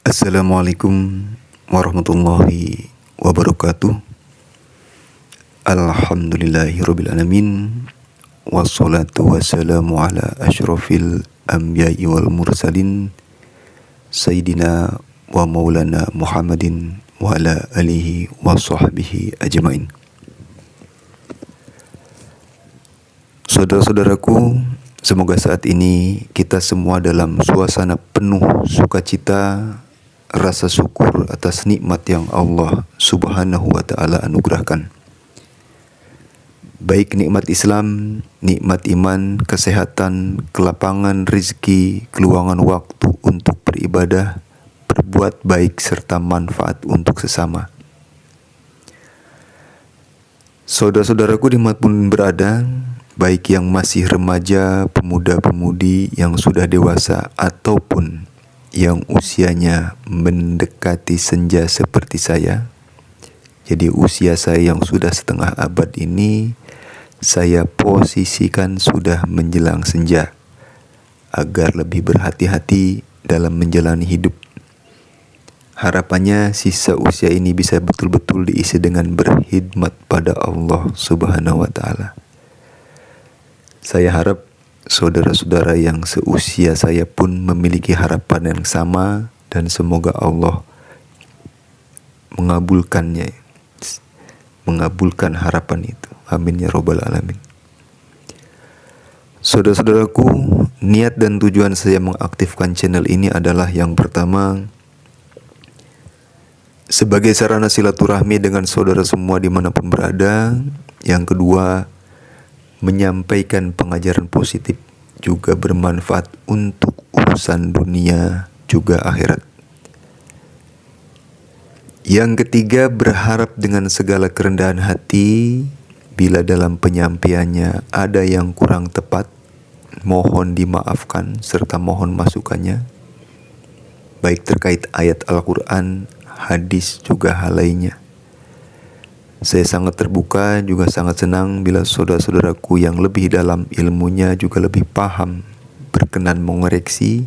Assalamualaikum warahmatullahi wabarakatuh. Alhamdulillahirrabbilalamin. Wassalatu wassalamu ala ashrafil anbiya'i wal mursalin Sayyidina wa maulana Muhammadin wa ala alihi wa sahbihi ajmain. Saudara-saudaraku, semoga saat ini kita semua dalam suasana penuh sukacita, rasa syukur atas nikmat yang Allah Subhanahu wa ta'ala anugerahkan. Baik nikmat Islam, nikmat iman, kesehatan, kelapangan rezeki, keluangan waktu untuk beribadah, berbuat baik serta manfaat untuk sesama. Saudara-saudaraku dimanapun berada, baik yang masih remaja, pemuda-pemudi yang sudah dewasa ataupun yang usianya mendekati senja seperti saya. Jadi usia saya yang sudah setengah abad ini saya posisikan sudah menjelang senja, agar lebih berhati-hati dalam menjalani hidup. Harapannya sisa usia ini bisa betul-betul diisi dengan berkhidmat pada Allah Subhanahu wa ta'ala. Saya harap saudara-saudara yang seusia saya pun memiliki harapan yang sama, dan semoga Allah mengabulkan harapan itu. Amin ya robbal alamin. Saudara-saudaraku, niat dan tujuan saya mengaktifkan channel ini adalah yang pertama, sebagai sarana silaturahmi dengan saudara semua dimanapun berada. Yang kedua, menyampaikan pengajaran positif, juga bermanfaat untuk urusan dunia juga akhirat. Yang ketiga, berharap dengan segala kerendahan hati, bila dalam penyampaiannya ada yang kurang tepat, mohon dimaafkan serta mohon masukannya, baik terkait ayat Al-Quran, hadis, juga hal lainnya. Saya sangat terbuka, juga sangat senang bila saudara-saudaraku yang lebih dalam ilmunya juga lebih paham berkenan mengoreksi,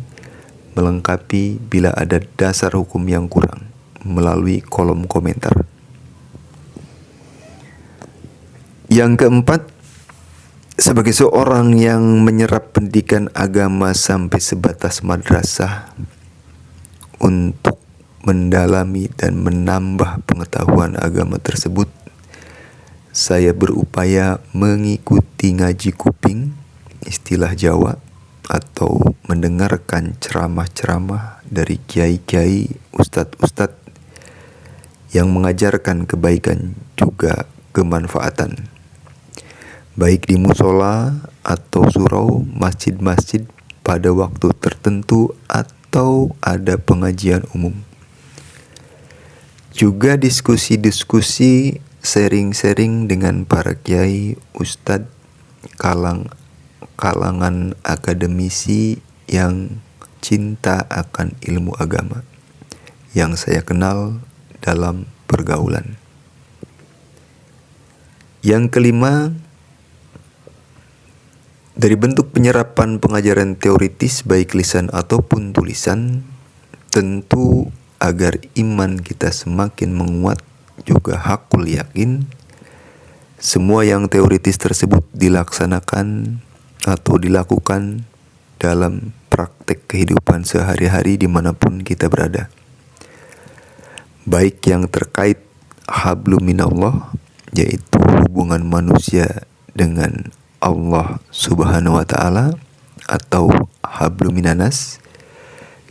melengkapi bila ada dasar hukum yang kurang melalui kolom komentar. Yang keempat, sebagai seorang yang menyerap pendidikan agama sampai sebatas madrasah, untuk mendalami dan menambah pengetahuan agama tersebut, saya berupaya mengikuti ngaji kuping, istilah Jawa, atau mendengarkan ceramah-ceramah dari kiai-kiai, ustadz-ustadz yang mengajarkan kebaikan juga kemanfaatan, baik di musola atau surau, masjid-masjid pada waktu tertentu, atau ada pengajian umum. Juga diskusi-diskusi, sharing-sharing dengan para kiai, ustadz, kalangan akademisi yang cinta akan ilmu agama yang saya kenal dalam pergaulan. Yang kelima, dari bentuk penyerapan pengajaran teoritis baik lisan ataupun tulisan, tentu agar iman kita semakin menguat, juga hakul yakin, semua yang teoritis tersebut dilaksanakan atau dilakukan dalam praktek kehidupan sehari-hari dimanapun kita berada, baik yang terkait hablum minallah, yaitu hubungan manusia dengan Allah Subhanahu wa ta'ala, atau hablum minanas,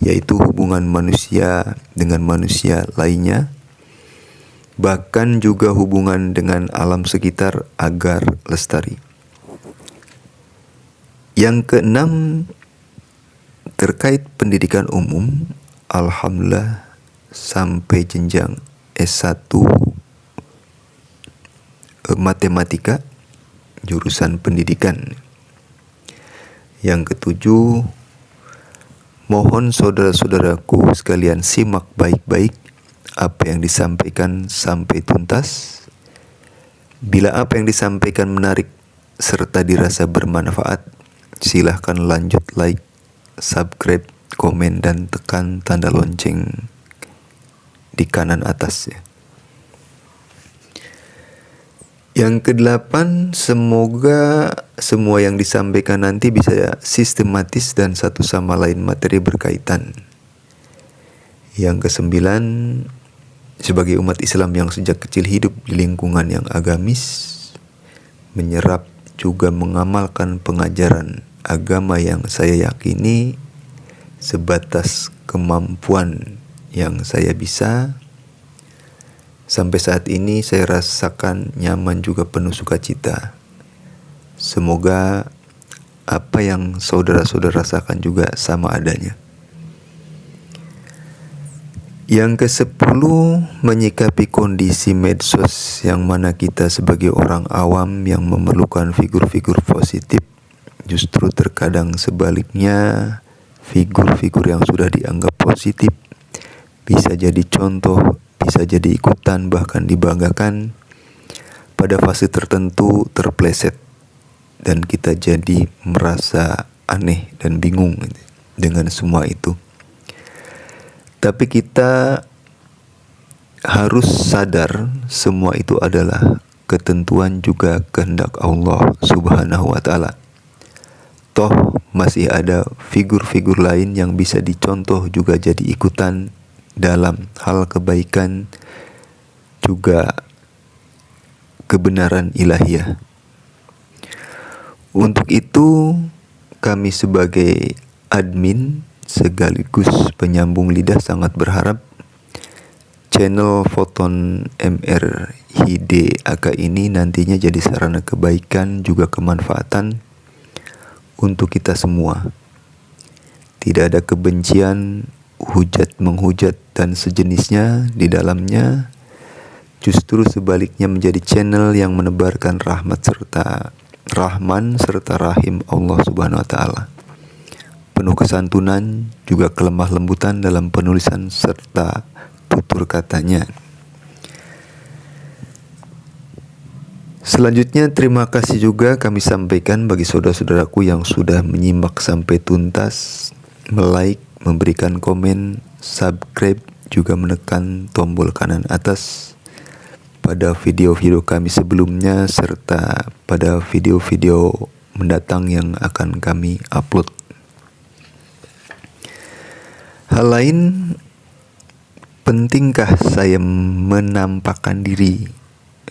yaitu hubungan manusia dengan manusia lainnya, bahkan juga hubungan dengan alam sekitar agar lestari. Yang keenam, terkait pendidikan umum, alhamdulillah sampai jenjang S1 matematika, jurusan pendidikan. Yang ketujuh, mohon saudara-saudaraku sekalian simak baik-baik apa yang disampaikan sampai tuntas. Bila apa yang disampaikan menarik serta dirasa bermanfaat, silahkan lanjut like, subscribe, komen, dan tekan tanda lonceng di kanan atasnya. Yang kedelapan, semoga semua yang disampaikan nanti bisa sistematis dan satu sama lain materi berkaitan. Yang kesembilan, sebagai umat Islam yang sejak kecil hidup di lingkungan yang agamis, menyerap juga mengamalkan pengajaran agama yang saya yakini sebatas kemampuan yang saya bisa. Sampai saat ini saya rasakan nyaman juga penuh sukacita. Semoga apa yang saudara-saudara rasakan juga sama adanya. Yang ke-10, menyikapi kondisi medsos yang mana kita sebagai orang awam yang memerlukan figur-figur positif, justru terkadang sebaliknya figur-figur yang sudah dianggap positif bisa jadi contoh, bisa jadi ikutan, bahkan dibanggakan, pada fase tertentu terpleset dan kita jadi merasa aneh dan bingung dengan semua itu. Tapi kita harus sadar semua itu adalah ketentuan juga kehendak Allah Subhanahu wa Ta'ala. Toh masih ada figur-figur lain yang bisa dicontoh juga jadi ikutan dalam hal kebaikan juga kebenaran ilahiyah. Untuk itu kami sebagai admin sekaligus penyambung lidah sangat berharap channel Foton MR Hide AK ini nantinya jadi sarana kebaikan juga kemanfaatan untuk kita semua. Tidak ada kebencian, hujat menghujat dan sejenisnya di dalamnya. Justru sebaliknya menjadi channel yang menebarkan rahmat serta rahman serta rahim Allah Subhanahu wa Ta'ala. Penuh kesantunan juga kelemah lembutan dalam penulisan serta tutur katanya. Selanjutnya terima kasih juga kami sampaikan bagi saudara-saudaraku yang sudah menyimak sampai tuntas, like, memberikan komen, subscribe, juga menekan tombol kanan atas pada video-video kami sebelumnya serta pada video-video mendatang yang akan kami upload. Hal lain, pentingkah saya menampakkan diri?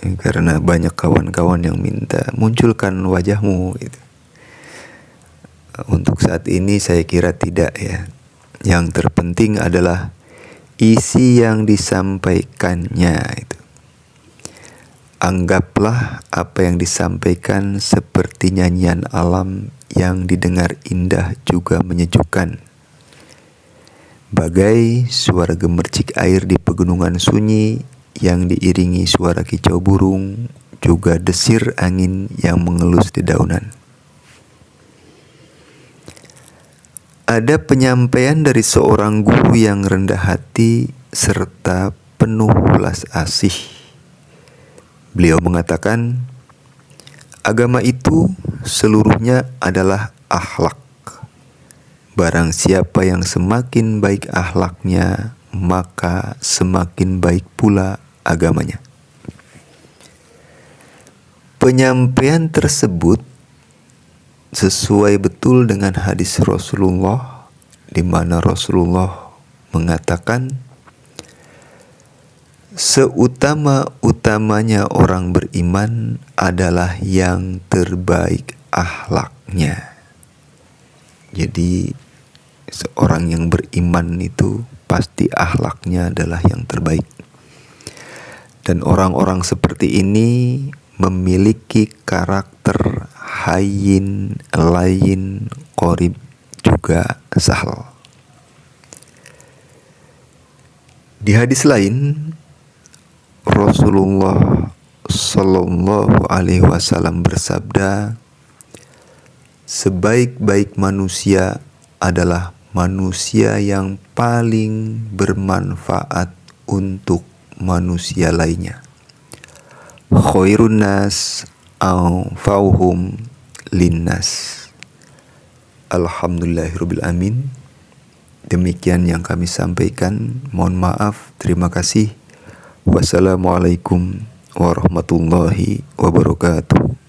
Karena banyak kawan-kawan yang minta munculkan wajahmu gitu. Untuk saat ini saya kira tidak ya. Yang terpenting adalah isi yang disampaikannya itu. Anggaplah apa yang disampaikan seperti nyanyian alam yang didengar indah juga menyejukkan. Bagai suara gemercik air di pegunungan sunyi yang diiringi suara kicau burung, juga desir angin yang mengelus dedaunan. Ada penyampaian dari seorang guru yang rendah hati serta penuh welas asih. Beliau mengatakan, agama itu seluruhnya adalah akhlak. Barang siapa yang semakin baik akhlaknya, maka semakin baik pula agamanya. Penyampaian tersebut sesuai betul dengan hadis Rasulullah, di mana Rasulullah mengatakan, seutama-utamanya orang beriman adalah yang terbaik akhlaknya. Jadi seorang yang beriman itu pasti akhlaknya adalah yang terbaik. Dan orang-orang seperti ini memiliki karakter hayyin, layyin, qorib, juga sahal. Di hadis lain, Rasulullah Sallallahu Alaihi Wasallam bersabda, sebaik-baik manusia adalah manusia yang paling bermanfaat untuk manusia lainnya. Khairun nas anfa'uhum linnas. Alhamdulillahirabbil alamin. Demikian yang kami sampaikan. Mohon maaf. Terima kasih. Wassalamualaikum warahmatullahi wabarakatuh.